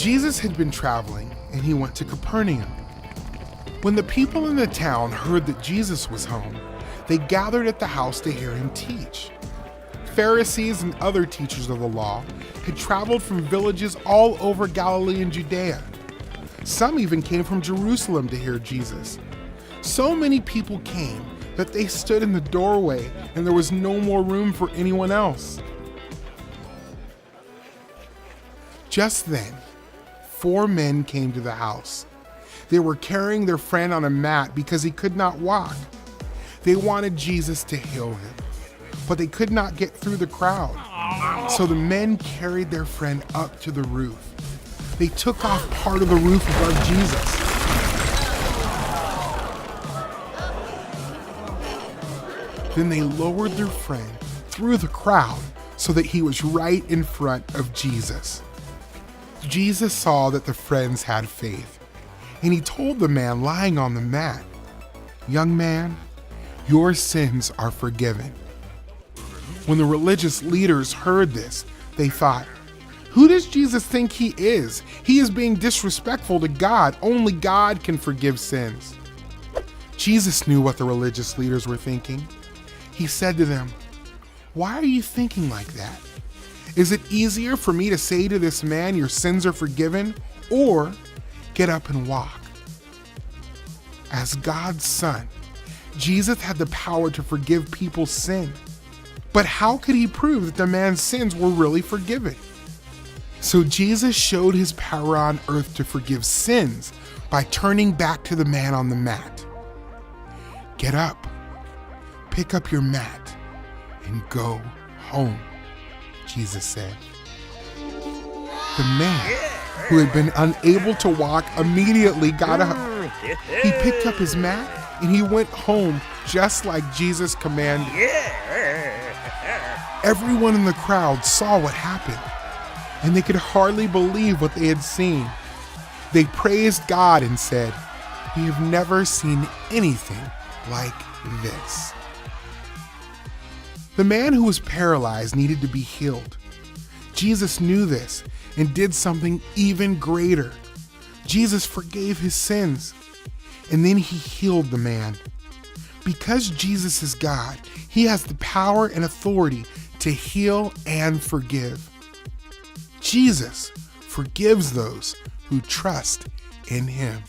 Jesus had been traveling, and he went to Capernaum. When the people in the town heard that Jesus was home, they gathered at the house to hear him teach. Pharisees and other teachers of the law had traveled from villages all over Galilee and Judea. Some even came from Jerusalem to hear Jesus. So many people came that they stood in the doorway and there was no more room for anyone else. Just then, 4 men came to the house. They were carrying their friend on a mat because he could not walk. They wanted Jesus to heal him, but they could not get through the crowd. So the men carried their friend up to the roof. They took off part of the roof above Jesus. Then they lowered their friend through the crowd so that he was right in front of Jesus. Jesus saw that the friends had faith, and he told the man lying on the mat, "Young man, your sins are forgiven." When the religious leaders heard this, they thought, "Who does Jesus think he is? He is being disrespectful to God. Only God can forgive sins." Jesus knew what the religious leaders were thinking. He said to them, "Why are you thinking like that? Is it easier for me to say to this man, 'Your sins are forgiven,' or 'Get up and walk'?" As God's son, Jesus had the power to forgive people's sin. But how could he prove that the man's sins were really forgiven? So Jesus showed his power on earth to forgive sins by turning back to the man on the mat. "Get up, pick up your mat, and go home," Jesus said. The man, who had been unable to walk, immediately got up. He picked up his mat and he went home just like Jesus commanded. Everyone in the crowd saw what happened, and they could hardly believe what they had seen. They praised God and said, "We have never seen anything like this." The man who was paralyzed needed to be healed. Jesus knew this and did something even greater. Jesus forgave his sins, and then he healed the man. Because Jesus is God, he has the power and authority to heal and forgive. Jesus forgives those who trust in him.